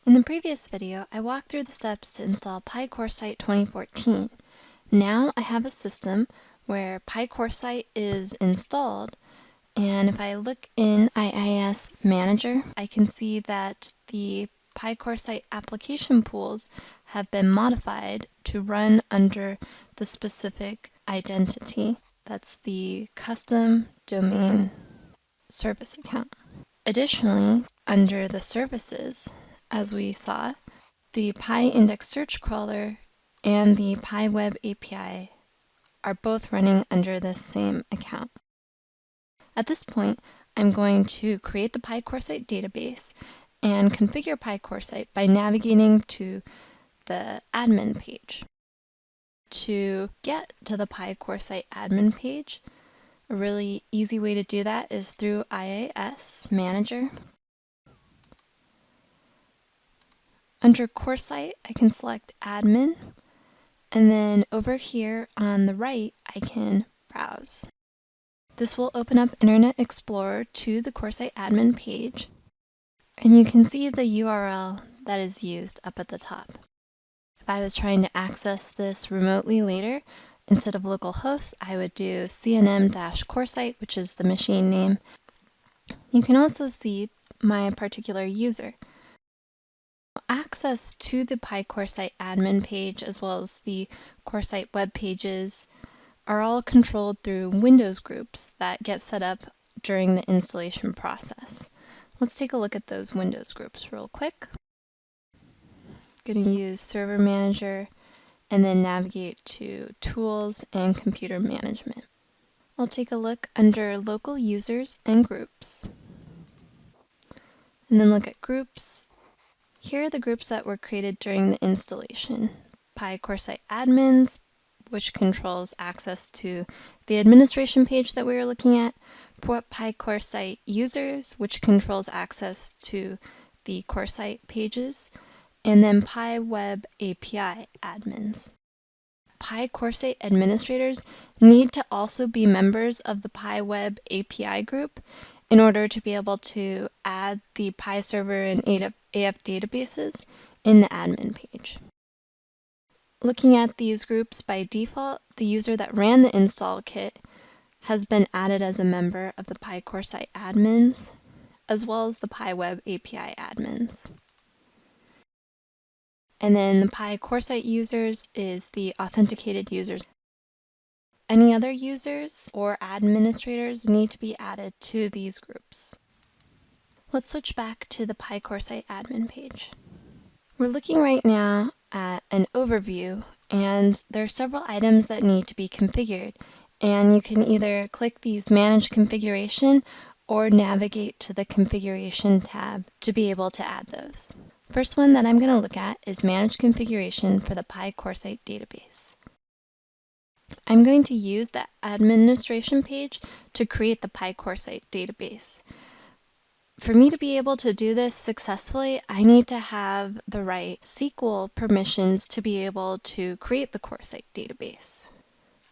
In the previous video, I walked through the steps to install PI Coresight 2014. Now I have a system where PI Coresight is installed, and if I look in IIS Manager, I can see that the PI Coresight application pools have been modified to run under the specific identity. That's the custom domain service account. Additionally, under the services, as we saw, the PI Index Search Crawler and the PI Web API are both running under this same account. At this point, I'm going to create the PI Coresight database and configure PI Coresight by navigating to the admin page. To get to the PI Coresight admin page, a really easy way to do that is through IIS Manager. Under Coresight, I can select Admin, and then over here on the right, I can browse. This will open up Internet Explorer to the Coresight admin page, and you can see the URL that is used up at the top. If I was trying to access this remotely later, instead of localhost, I would do cnm-coresight, which is the machine name. You can also see my particular user. Access to the PI Coresight admin page as well as the Coresight web pages are all controlled through Windows groups that get set up during the installation process. Let's take a look at those Windows groups real quick. Going to use Server Manager and then navigate to Tools and Computer Management. I'll take a look under Local Users and Groups, and then look at Groups. Here are the groups that were created during the installation. PI Coresight Admins, which controls access to the administration page that we were looking at. PI Coresight Users, which controls access to the Coresight pages. And then PI Web API Admins. PI Coresight administrators need to also be members of the PI Web API group in order to be able to add the PI server and AF databases in the admin page. Looking at these groups, by default, the user that ran the install kit has been added as a member of the PI Coresight admins, as well as the PI Web API admins. And then the PI Coresight users is the authenticated users. Any other users or administrators need to be added to these groups. Let's switch back to the PI Coresight admin page. We're looking right now at an overview, and there are several items that need to be configured, and you can either click these Manage Configuration or navigate to the Configuration tab to be able to add those. First one that I'm going to look at is Manage Configuration for the PI Coresight database. I'm going to use the administration page to create the PI Coresight database. For me to be able to do this successfully, I need to have the right SQL permissions to be able to create the Coresight database.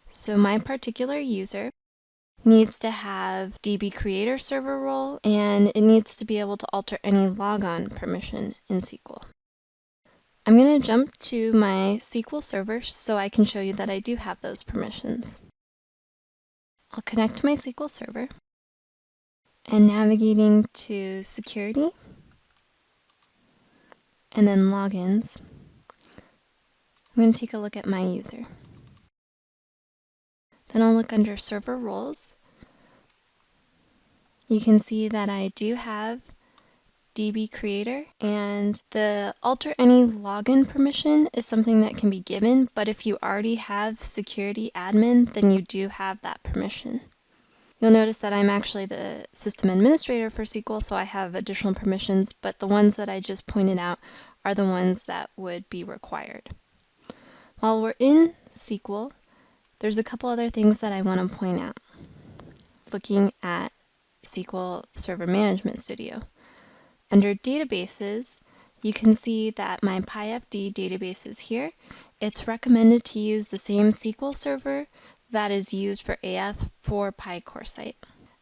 So my particular user needs to have DB creator server role, and it needs to be able to alter any logon permission in SQL. I'm going to jump to my SQL server so I can show you that I do have those permissions. I'll connect to my SQL server, and navigating to Security, and then Logins, I'm going to take a look at my user. Then I'll look under Server Roles. You can see that I do have DB Creator, and the alter any login permission is something that can be given, but if you already have Security Admin, then you do have that permission. You'll notice that I'm actually the system administrator for SQL, so I have additional permissions, but the ones that I just pointed out are the ones that would be required. While we're in SQL, there's a couple other things that I want to point out. Looking at SQL Server Management Studio. Under Databases, you can see that my PyFD database is here. It's recommended to use the same SQL server that is used for AF for PI Coresight.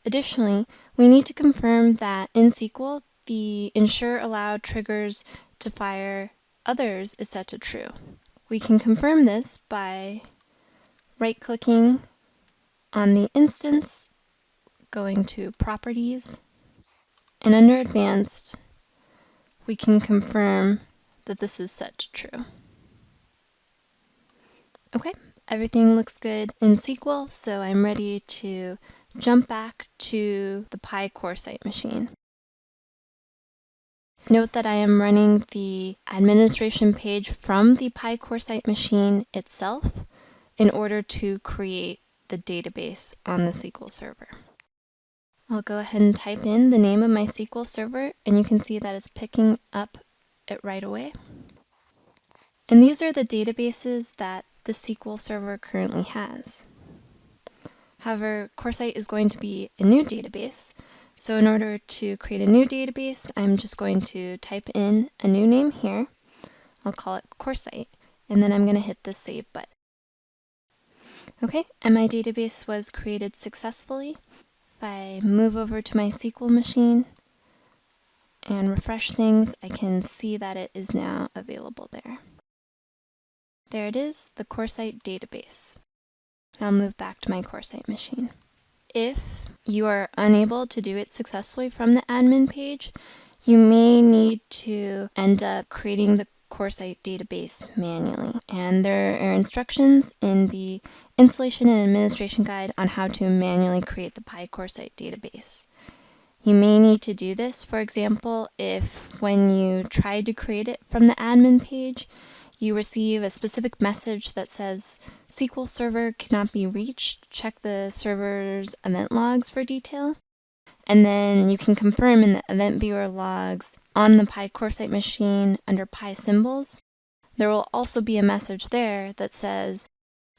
Additionally, we need to confirm that in SQL, the ensure allowed triggers to fire others is set to true. We can confirm this by right-clicking on the instance, going to Properties, and under Advanced, we can confirm that this is set to true. Okay, everything looks good in SQL, so I'm ready to jump back to the PI Coresight machine. Note that I am running the administration page from the PI Coresight machine itself in order to create the database on the SQL server. I'll go ahead and type in the name of my SQL server, and you can see that it's picking up it right away. And these are the databases that the SQL server currently has. However, Coresight is going to be a new database, so in order to create a new database, I'm just going to type in a new name here. I'll call it Coresight, and then I'm going to hit the Save button. Okay, and my database was created successfully. If I move over to my SQL machine and refresh things, I can see that it is now available there. There it is, the Coresight database. I'll move back to my Coresight machine. If you are unable to do it successfully from the admin page, you may need to end up creating the Coresight database manually. And there are instructions in the installation and administration guide on how to manually create the PI Coresight database. You may need to do this, for example, if when you tried to create it from the admin page, you receive a specific message that says SQL server cannot be reached. Check the server's event logs for detail. And then you can confirm in the event viewer logs on the PI Coresight machine under PI symbols. There will also be a message there that says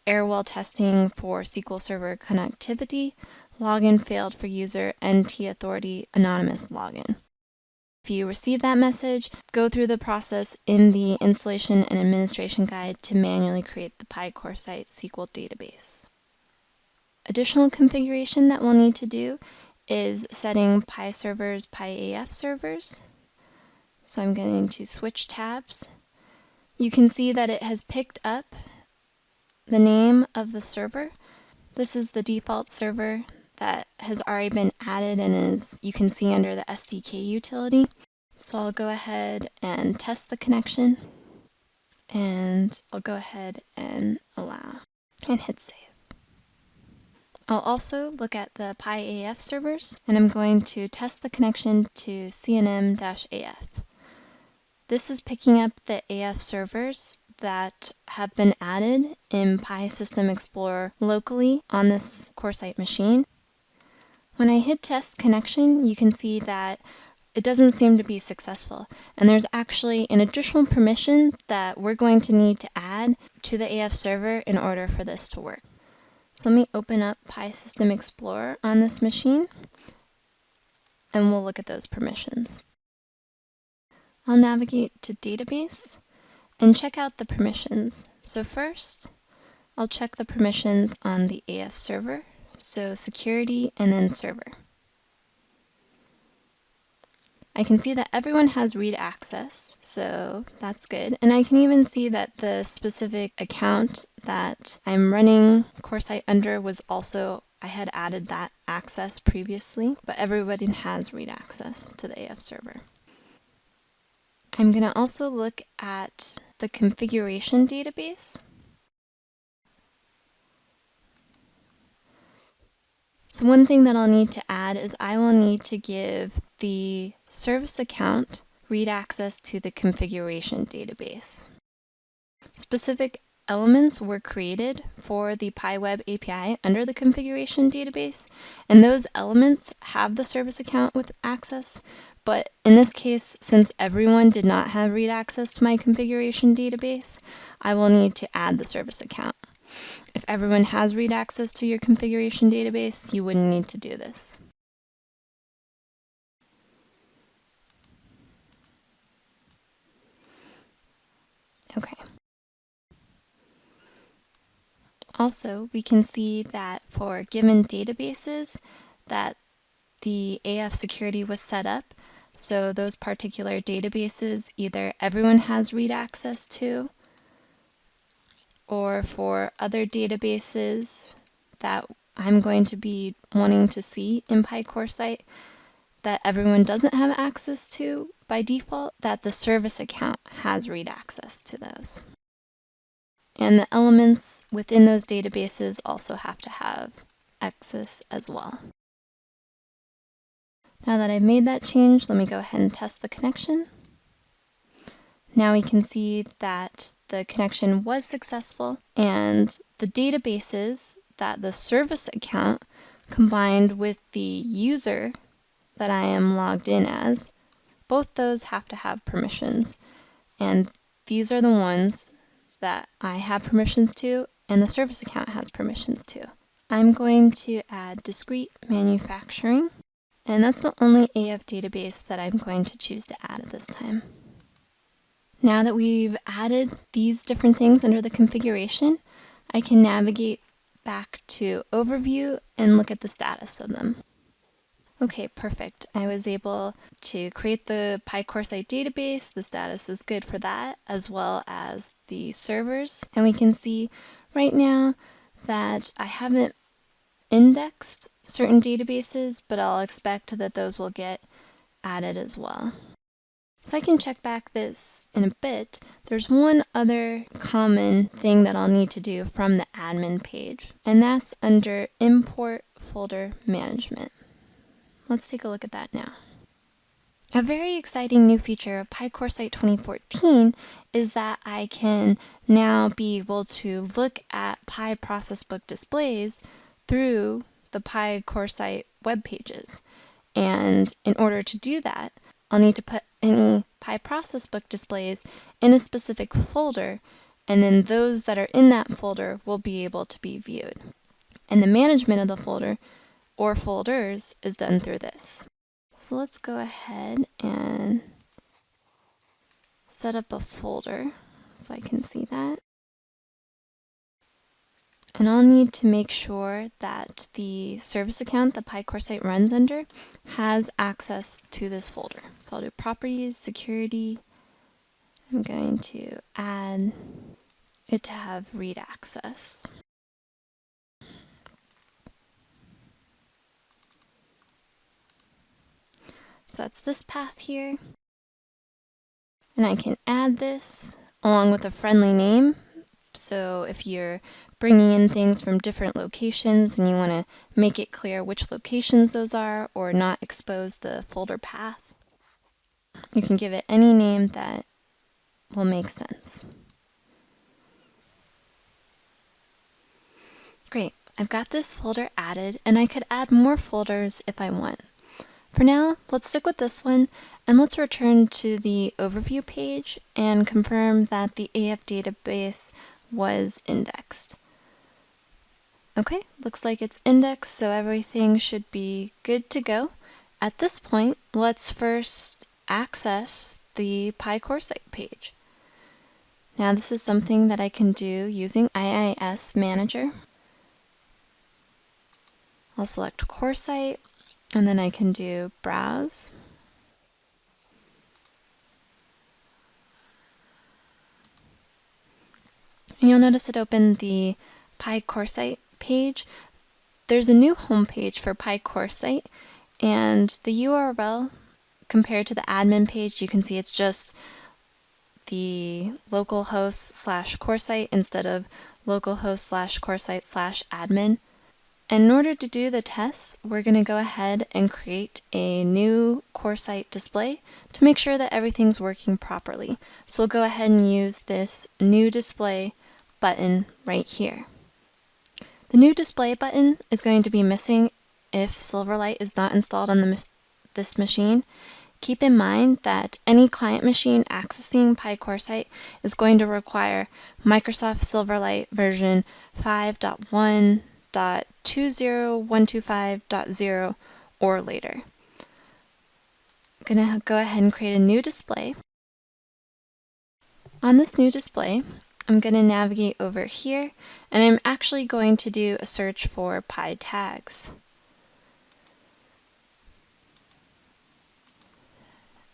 error while testing for SQL server connectivity, login failed for user NT authority anonymous login. If you receive that message, go through the process in the installation and administration guide to manually create the PI Coresight SQL database. Additional configuration that we'll need to do is setting PI servers, PI AF servers. So I'm going to switch tabs. You can see that it has picked up the name of the server. This is the default server that has already been added and is, you can see under the SDK utility. So I'll go ahead and test the connection, and I'll go ahead and allow and hit save. I'll also look at the PI AF servers, and I'm going to test the connection to CNM-AF. This is picking up the AF servers that have been added in PI System Explorer locally on this Coresight machine. When I hit test connection, you can see that it doesn't seem to be successful, and there's actually an additional permission that we're going to need to add to the AF server in order for this to work. So let me open up PI System Explorer on this machine, and we'll look at those permissions. I'll navigate to Database and check out the permissions. So first, I'll check the permissions on the AF server, so security and then server. I can see that everyone has read access, so that's good. And I can even see that the specific account that I'm running Coresight under was also, I had added that access previously, but everybody has read access to the AF server. I'm going to also look at the configuration database. So one thing that I'll need to add is I will need to give the service account read access to the configuration database. Specific elements were created for the PiWeb API under the configuration database, and those elements have the service account with access, but in this case, since everyone did not have read access to my configuration database, I will need to add the service account. If everyone has read access to your configuration database, you wouldn't need to do this. Okay. Also, we can see that for given databases that the AF security was set up, So those particular databases, either everyone has read access to, or for other databases that I'm going to be wanting to see in PI Coresight that everyone doesn't have access to by default, that the service account has read access to those. And the elements within those databases also have to have access as well. Now that I've made that change, let me go ahead and test the connection. Now we can see that the connection was successful, and the databases that the service account combined with the user that I am logged in as, both those have to have permissions. And these are the ones that I have permissions to and the service account has permissions to. I'm going to add discrete manufacturing, and that's the only AF database that I'm going to choose to add at this time. Now that we've added these different things under the configuration, I can navigate back to Overview and look at the status of them. Okay, perfect. I was able to create the PI Coresight database. The status is good for that, as well as the servers. And we can see right now that I haven't indexed certain databases, but I'll expect that those will get added as well. So I can check back this in a bit. There's one other common thing that I'll need to do from the admin page, and that's under Import Folder Management. Let's take a look at that now. A very exciting new feature of PI Coresight 2014 is that I can now be able to look at PI ProcessBook displays through the PI Coresight web pages. And in order to do that, I'll need to put any PI ProcessBook displays in a specific folder, and then those that are in that folder will be able to be viewed. And the management of the folder or folders is done through this. So let's go ahead and set up a folder so I can see that. And I'll need to make sure that the service account that PI Coresight runs under has access to this folder. So I'll do Properties, Security. I'm going to add it to have read access. So that's this path here. And I can add this along with a friendly name. So if you're bringing in things from different locations and you want to make it clear which locations those are or not expose the folder path, you can give it any name that will make sense. Great, I've got this folder added, and I could add more folders if I want. For now, let's stick with this one, and let's return to the overview page and confirm that the AF database was indexed. Okay, looks like it's indexed, so everything should be good to go. At this point, let's first access the PI Coresight page. Now this is something that I can do using IIS Manager. I'll select Coresight, and then I can do Browse. And you'll notice it opened the PI Coresight page. There's a new home page for PI Coresight, and the URL compared to the admin page, you can see it's just the localhost / Coresight instead of localhost / Coresight / admin. And in order to do the tests, we're going to go ahead and create a new Coresight display to make sure that everything's working properly. So we'll go ahead and use this new display button right here. The new display button is going to be missing if Silverlight is not installed on this machine. Keep in mind that any client machine accessing PI Coresight is going to require Microsoft Silverlight version 5.1.20125.0 or later. I'm going to go ahead and create a new display. On this new display, I'm going to navigate over here, and I'm actually going to do a search for PI tags.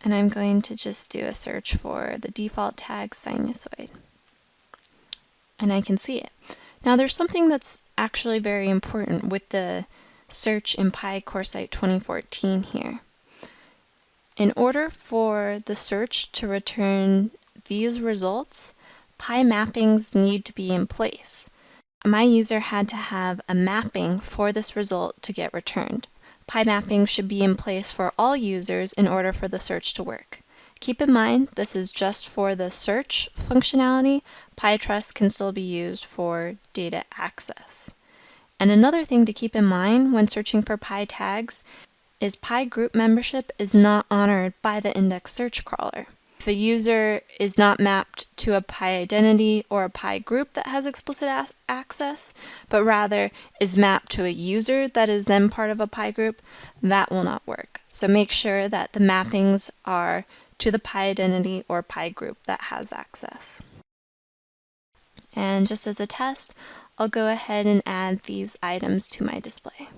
and I'm going to just do a search for the default tag sinusoid. And I can see it. Now there's something that's actually very important with the search in PI Coresight 2014 here. In order for the search to return these results, PI mappings need to be in place. My user had to have a mapping for this result to get returned. PI mappings should be in place for all users in order for the search to work. Keep in mind, this is just for the search functionality. PyTrust can still be used for data access. And another thing to keep in mind when searching for PI tags is PI group membership is not honored by the index search crawler. If a user is not mapped to a PI identity or a PI group that has explicit access, but rather is mapped to a user that is then part of a PI group, that will not work. So make sure that the mappings are to the PI identity or PI group that has access. And just as a test, I'll go ahead and add these items to my display.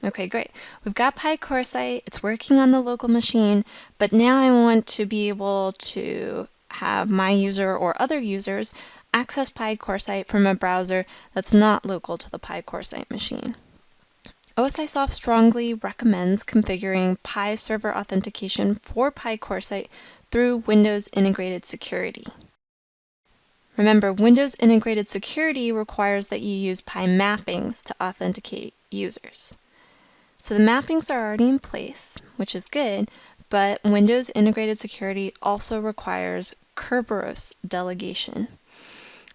Okay, great. We've got PI Coresight, it's working on the local machine, but now I want to be able to have my user or other users access PI Coresight from a browser that's not local to the PI Coresight machine. OSIsoft strongly recommends configuring PI server authentication for PI Coresight through Windows Integrated Security. Remember, Windows Integrated Security requires that you use PI mappings to authenticate users. So the mappings are already in place, which is good, but Windows Integrated Security also requires Kerberos delegation.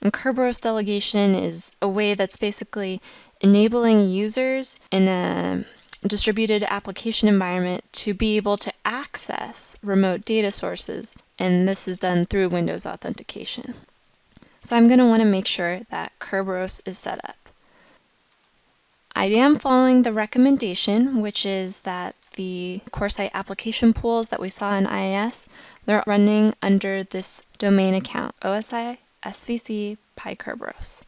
And Kerberos delegation is a way that's basically enabling users in a distributed application environment to be able to access remote data sources, and this is done through Windows authentication. So I'm going to want to make sure that Kerberos is set up. I am following the recommendation, which is that the Coresight application pools that we saw in IIS, they're running under this domain account, OSI SVC PI Kerberos.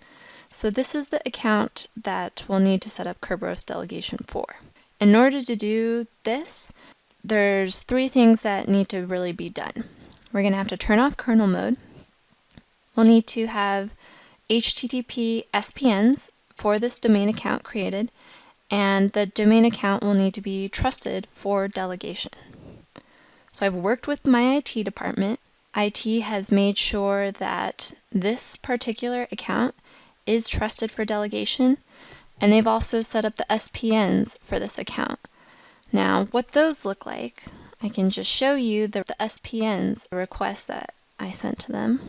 So this is the account that we'll need to set up Kerberos delegation for. In order to do this, there's three things that need to really be done. We're going to have to turn off kernel mode. We'll need to have HTTP SPNs for this domain account created, and the domain account will need to be trusted for delegation. So I've worked with my IT department. IT has made sure that this particular account is trusted for delegation, and they've also set up the SPNs for this account. Now, what those look like, I can just show you the SPNs request that I sent to them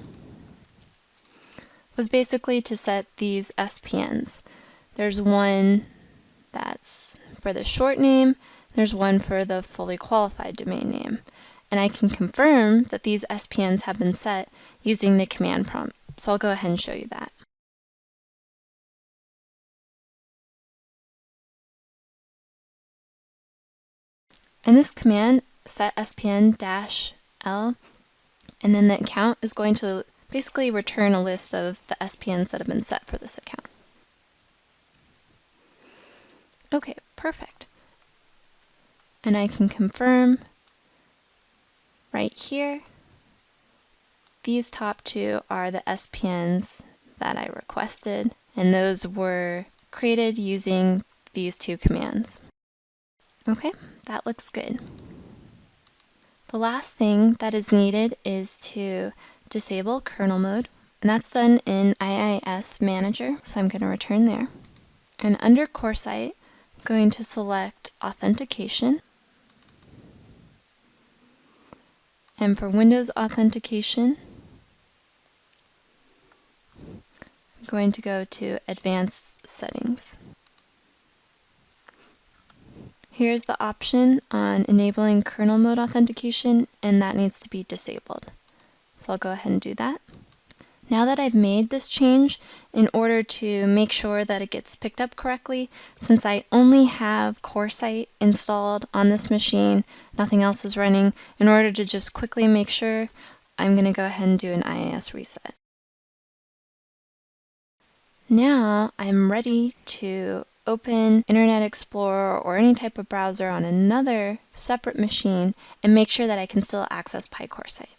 was basically to set these SPNs. There's one that's for the short name, there's one for the fully qualified domain name. And I can confirm that these SPNs have been set using the command prompt. So I'll go ahead and show you that. In this command, set SPN-L, and then the account is going to basically return a list of the SPNs that have been set for this account. Okay, perfect. And I can confirm right here, these top two are the SPNs that I requested, and those were created using these two commands. Okay, that looks good. The last thing that is needed is to disable kernel mode, and that's done in IIS Manager, so I'm going to return there. And under Coresight, I'm going to select Authentication. And for Windows Authentication, I'm going to go to Advanced Settings. Here's the option on enabling kernel mode authentication, and that needs to be disabled. So I'll go ahead and do that. Now that I've made this change, in order to make sure that it gets picked up correctly, since I only have Coresight installed on this machine, nothing else is running, in order to just quickly make sure, I'm going to go ahead and do an IIS reset. Now I'm ready to open Internet Explorer or any type of browser on another separate machine and make sure that I can still access PI Coresight.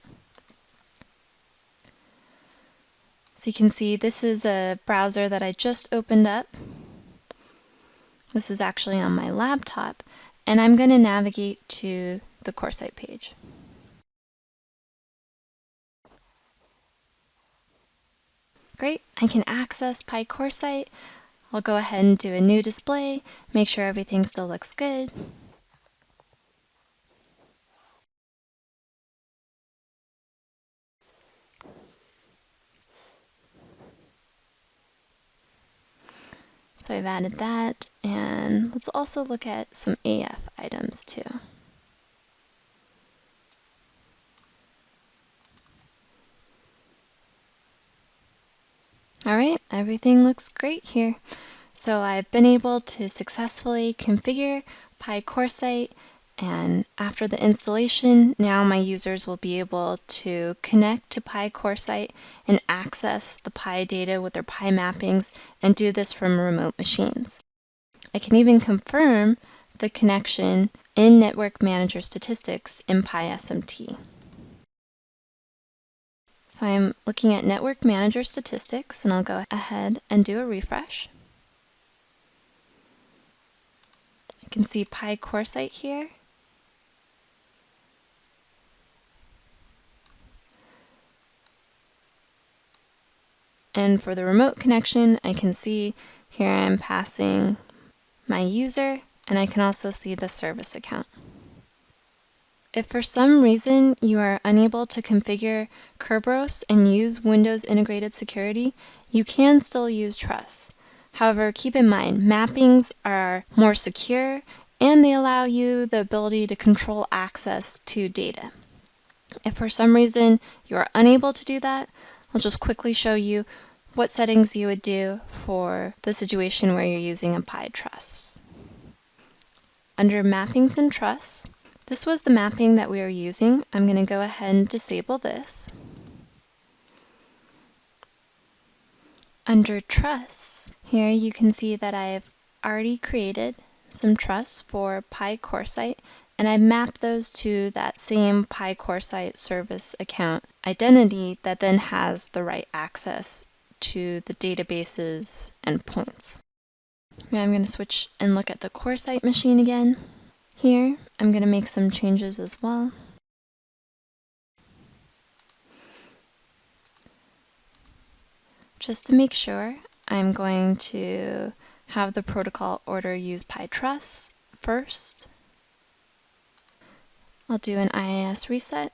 So you can see this is a browser that I just opened up. This is actually on my laptop, and I'm going to navigate to the Coresight page. Great, I can access PI Coresight. I'll go ahead and do a new display, make sure everything still looks good. So I've added that, and let's also look at some AF items too. Alright, everything looks great here. So I've been able to successfully configure PI Coresight, and after the installation, now my users will be able to connect to PI Coresight and access the PI data with their PI mappings and do this from remote machines. I can even confirm the connection in Network Manager Statistics in PI SMT. So I'm looking at Network Manager Statistics, and I'll go ahead and do a refresh. You can see PI Coresight here. And for the remote connection, I can see here I'm passing my user, and I can also see the service account. If for some reason you are unable to configure Kerberos and use Windows Integrated Security, you can still use Trust. However, keep in mind, mappings are more secure and they allow you the ability to control access to data. If for some reason you are unable to do that, I'll just quickly show you what settings you would do for the situation where you're using a PI Trust. Under Mappings and Trusts, this was the mapping that we were using. I'm going to go ahead and disable this. Under Trusts, here you can see that I've already created some trusts for PI Coresight, and I've mapped those to that same PI Coresight service account identity that then has the right access to the databases and points. Now I'm going to switch and look at the Coresight machine again. Here, I'm going to make some changes as well. Just to make sure, I'm going to have the protocol order use PI Trusts first. I'll do an IIS reset,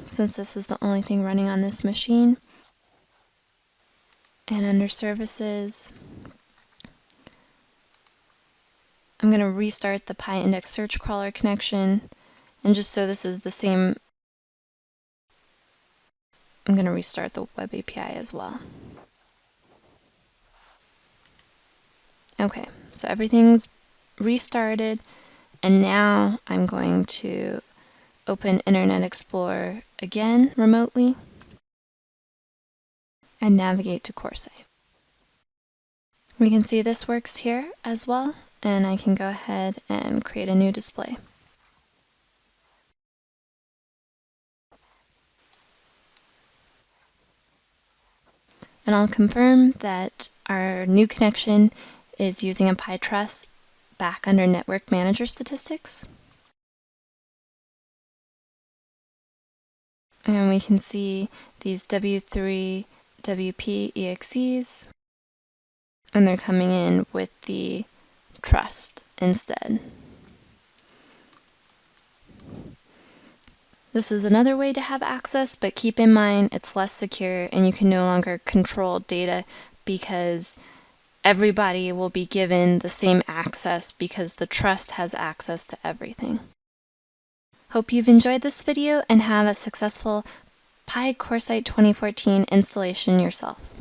since this is the only thing running on this machine. And under Services, I'm going to restart the PI Index Search Crawler connection, and just so this is the same, I'm going to restart the Web API as well. Okay, so everything's restarted, and now I'm going to open Internet Explorer again remotely and navigate to Coresight. We can see this works here as well, and I can go ahead and create a new display. And I'll confirm that our new connection is using a PI Trust back under Network Manager Statistics. And we can see these W3 WP EXEs, and they're coming in with the trust instead. This is another way to have access, but keep in mind it's less secure and you can no longer control data because everybody will be given the same access because the trust has access to everything. Hope you've enjoyed this video and have a successful PI Coresight 2014 installation yourself.